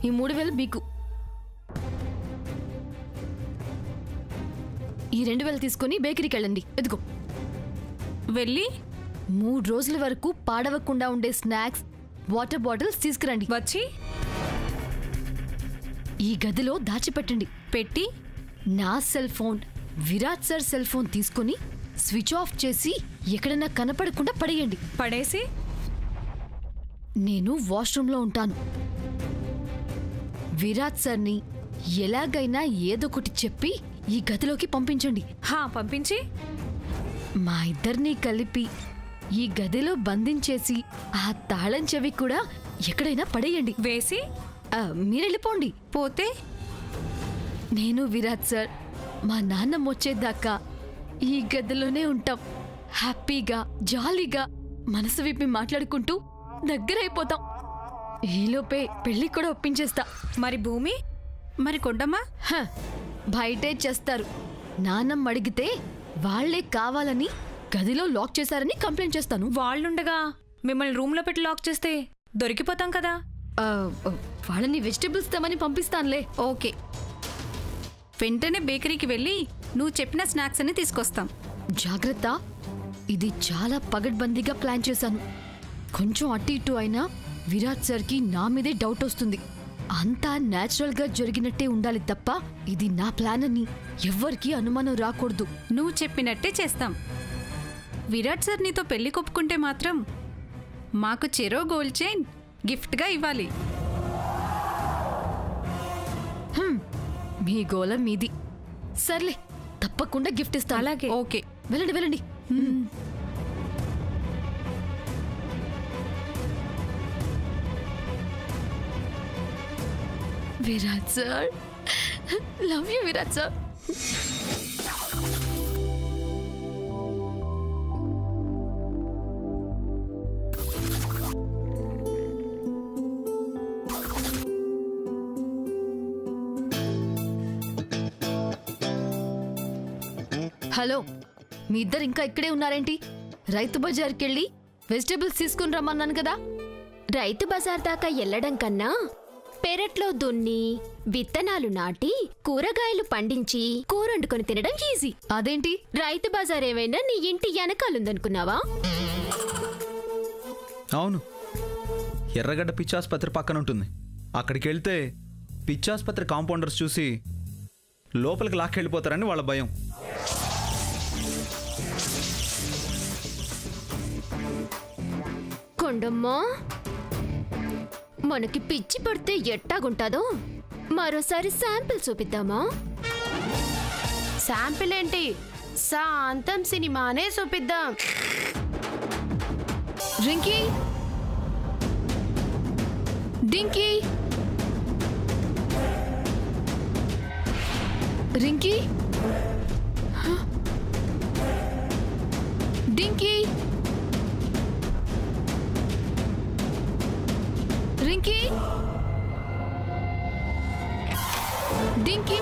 ఈ 3000 మీకు, ఈ 2000 తీసుకొని బేకరీకి వెళ్ళండి. ఎదుగో. వెళ్ళి 3 రోజుల వరకు పాడవకుండా ఉండే స్నాక్స్, వాటర్ బాటిల్స్ తీసుకురండి. వచ్చి ఈ గదిలో దాచిపెట్టండి. పెట్టి నా cell phone, Virat sir cell phone తీసుకొని స్విచ్ ఆఫ్ చేసి ఎక్కడైనా కనపడకుండా పడేయండి. పడేసి నేను వాష్రూమ్లో ఉంటాను. విరాట్ సార్ని ఎలాగైనా ఏదొకటి చెప్పి ఈ గదిలోకి పంపించండి. పంపించి మా ఇద్దరినీ కలిపి ఈ గదిలో బంధించేసి ఆ తాళం చెవి కూడా ఎక్కడైనా పడేయండి. వేసి మీరెళ్ళిపోండి. పోతే నేను విరాట్ సార్ మా నాన్నమ్మ వచ్చేదాకా ఈ గదిలోనే ఉంటాం. హ్యాపీగా జాలీగా మనసు విప్పి మాట్లాడుకుంటూ దగ్గరైపోతాం. ఈలోపే పెళ్లి కూడా ఒప్పించేస్తా. మరి భూమి, మరి కొండమ్మ బయటే చేస్తారు. నాన్నమ్మ అడిగితే వాళ్లే కావాలని గదిలో లాక్ చేశారని కంప్లైంట్ చేస్తాను. వాళ్ళుండగా మిమ్మల్ని రూమ్లో పెట్టి లాక్ చేస్తే దొరికిపోతాం కదా. వాళ్ళని వెజిటబుల్స్ తెమని పంపిస్తానులే. ఓకే, వెంటనే బేకరీకి వెళ్ళి నువ్వు చెప్పిన స్నాక్స్ అన్ని తీసుకొస్తాం. జాగ్రత్త, ఇది చాలా పగడ్బందీగా ప్లాన్ చేశాను. కొంచెం అటు ఇటు అయినా విరాట్ సార్కి నా మీదే డౌట్ వస్తుంది. అంతా న్యాచురల్గా జరిగినట్టే ఉండాలి తప్ప ఇది నా ప్లాన్ అని ఎవ్వరికీ అనుమానం రాకూడదు. నువ్వు చెప్పినట్టే చేస్తాం. విరాట్ సార్ నీతో పెళ్లి కొప్పుకుంటే మాత్రం మాకు చెరో గోల్డ్ చైన్ గిఫ్ట్గా ఇవ్వాలి. మీ గోల మీది. సర్లే, తప్పకుండా గిఫ్ట్ ఇస్తా. అలాగే. ఓకే, వెళ్ళండి వెళ్ళండి. Virat sir, love you Virat sir. Hello, మీ ఇద్దరు ఇంకా ఇక్కడే ఉన్నారేంటి? రైతు బజార్కి వెళ్ళి వెజిటబుల్స్ తీసుకుని రమ్మన్నాను కదా. రైతు బజార్ దాకా వెళ్ళడం కన్నా పెరట్లో దున్ని విత్తనాలు నాటి కూరగాయలు పండించి కూరొండుకొని తినడం ఈజీ. అదేంటి, రైతు బజార్ ఏమైనా నీ ఇంటి వెనకాలుందనుకున్నావా? అవును, ఎర్రగడ్డ పిచ్చాసుపత్రి పక్కన ఉంటుంది. అక్కడికి వెళ్తే పిచ్చాసుపత్రి కాంపౌండర్స్ చూసి లోపలికి లాక్కెళ్ళిపోతారని వాళ్ళ భయం. కొండమ్మా, మనకి పిచ్చి పడితే ఎట్టాగుంటాదో మరోసారి శాంపిల్ చూపిద్దామా? శాంపిల్ ఏంటి, శాంతం సినిమానే చూపిద్దాం. రింకీ, డింకీ, రింకీ, డింకీ, రింకీ, డింకీ.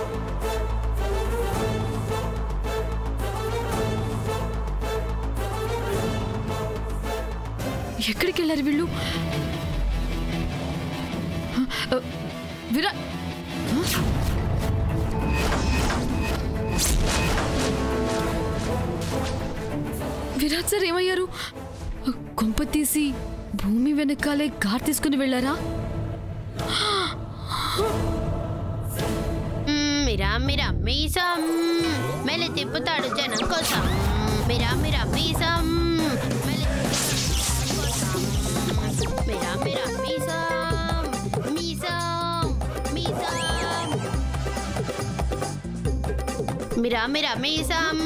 ఎక్కడికి వెళ్ళారు వీళ్ళు? విరాట్, విరాట్ సార్ ఏమయ్యారు? కొంప తీసి భూమి వెనకాలే కార్ తీసుకుని వెళ్ళారా? మిరా మిరా మీసం మెలి తిప్పుతాడు జనం కోసం. మిరా మిరా మీసం మిరా మిరా మీసం మీసం మీసం మిరా మిరా మీసం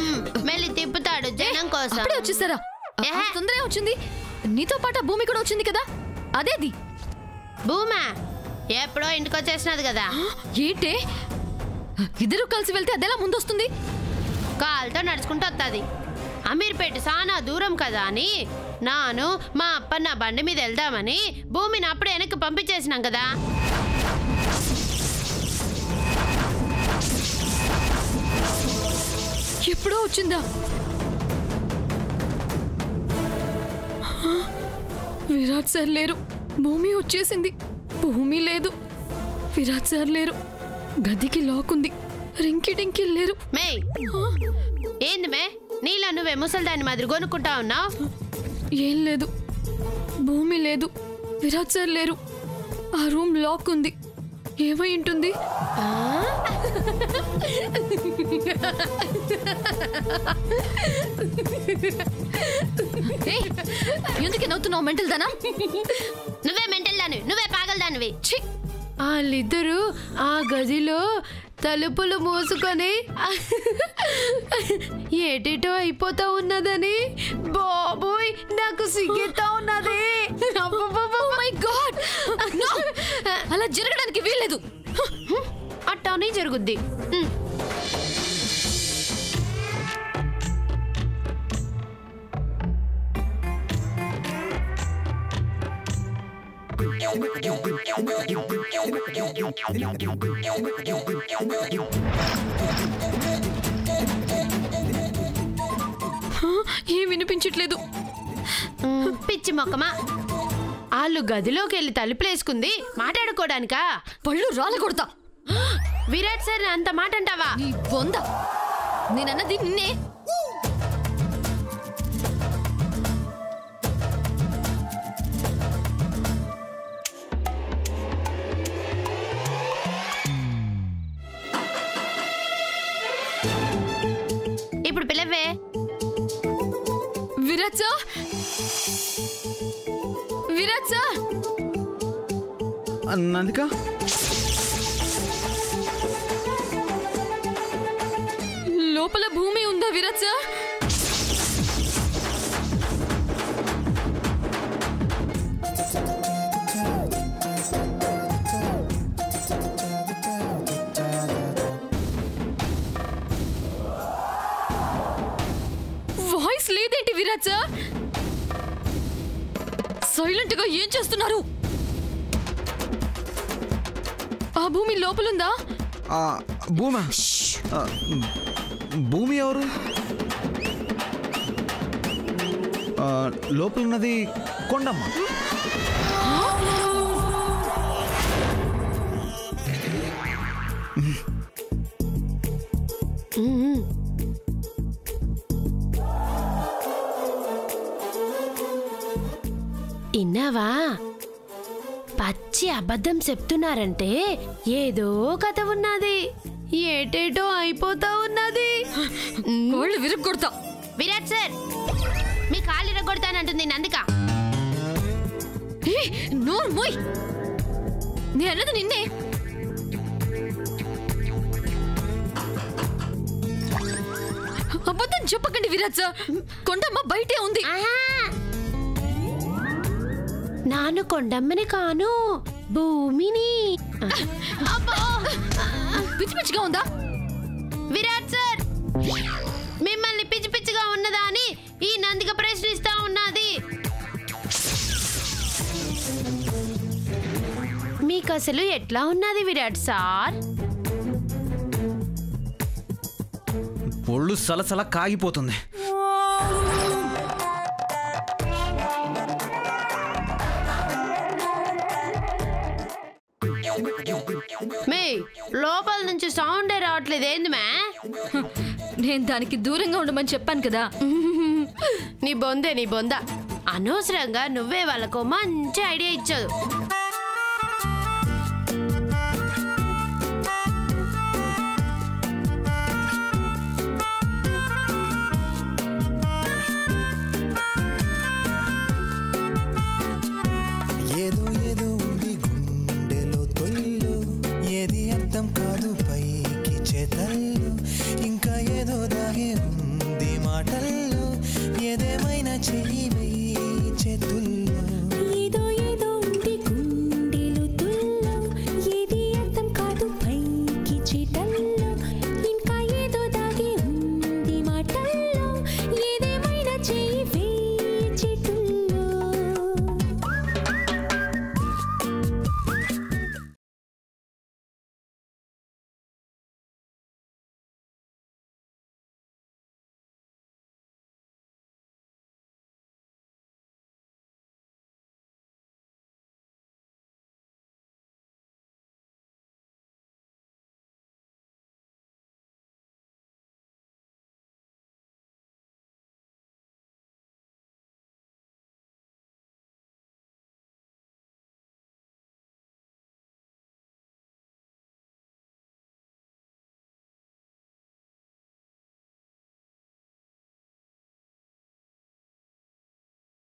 మెలి తిప్పుతాడు జనం కోసం. అప్పుడే వచ్చేసారా? తొందరగా వచ్చింది. నీతో పాటు భూమి కూడా వచ్చింది కదా, అదేది? భూమా ఎప్పుడో ఇంటికి వచ్చేసినది కదా. ఏంటే, ఇద్దరు కలిసి వెళ్తే అదెలా ముందొస్తుంది? కాలుతో నడుచుకుంటూ వస్తుంది. అమీర్పేట చాలా దూరం కదా అని నాను మా అప్ప నా బండి మీద వెళ్దామని భూమిని అప్పుడే వెనక్కి పంపించేసినాం కదా. ఎప్పుడో వచ్చిందా? విరాట్ సార్ లేరు. భూమి వచ్చేసింది. భూమి లేదు, విరాట్ సార్ లేరు. గదికి లాక్ ఉంది. రింకి డింకి లేరు. మే ఏంది మే, నీలా నువ్వే ముసల్దాని మాదిరి కొనుక్కుంటా ఉన్నావు? ఏం లేదు, భూమి లేదు, విరాట్ సార్ లేరు. ఆ రూమ్ లాక్ ఉంది. ఏమై ఉంటుంది? ఎందుకు నవ్వుతున్నావు మెంటల్ దానా? నువ్వే మెంటల్ దానివి, నువ్వే పాగల్ దానివి. వాళ్ళిద్దరూ ఆ గదిలో తలుపులు మూసుకొని ఏటేటో అయిపోతా ఉన్నదని బాబోయ్ నాకు సిగ్గెత్తా ఉన్నది. మై గాడ్, అలా జరగడానికి వీల్లేదు. అట్టానే జరుగుద్ది. ఏం వినిపించట్లేదు. పిచ్చి మొక్కమా, వాళ్ళు గదిలోకి వెళ్ళి తలుపులేసుకుంది మాట్లాడుకోవడానికా? పళ్ళు రాళ్ళ కొడతా. విరాట్ సార్ అంత మాట అంటావా? నీ బొంద, నేనన్నది నిన్నే. ఇప్పుడు పిల్లవే. Virat sir, Virat sir. నందిక, లోపల భూమి ఉందా విరాట్ సార్? వాయిస్ లేదేంటి విరాట్ సార్? సైలెంట్ గా ఏం చేస్తున్నారు? ఆ భూమి లోపలుందా? భూమా? భూమి ఎవరు? లోపలున్నది కొండమ్మ. ఇన్నావా? పచ్చి అబద్ధం చెప్తున్నారంటే ఏదో కథ ఉన్నది. ఏటేటో అయిపోతా ఉన్నది. వాళ్ళు విరగొడతా. విరాట్ సార్, మీ కాళ్ళు ఇరగొడతానంటుంది నందిక. నోరు మోయ్, నేను అన్నది నిన్నే. అబద్ధం చెప్పకండి విరాట్ సార్. కొండమ్మ బయటే ఉంది. నాను కొండమ్మని కాను, భూమిని. పిచ్చి పిచ్చిగా ఉందా? విరాట్ సార్, మిమ్మల్ని పిచ్చి పిచ్చిగా ఉన్నదా అని ఈ నందిక ప్రశ్నిస్తా ఉన్నది. మీకు అసలు ఎట్లా ఉన్నది విరాట్ సార్? ఒళ్ళు సలసల కాగిపోతుంది. మే, లోపల నుంచి సౌండే రావట్లేదు. ఏంది మే? నేను దానికి దూరంగా ఉండమని చెప్పాను కదా. నీ బొందే, నీ బొంద. అనవసరంగా నువ్వే వాళ్ళకు మంచి ఐడియా ఇచ్చావు. ఏదో ఏదో ఉంది గుండెలో తొలిలో, ఏది అర్థం కాదు పైకి చేతల్లో, ఇంకా ఏదో దాగే ఉంది మాటల్లో, ఏదేమైనా చెయ్యి చేతుల్లో.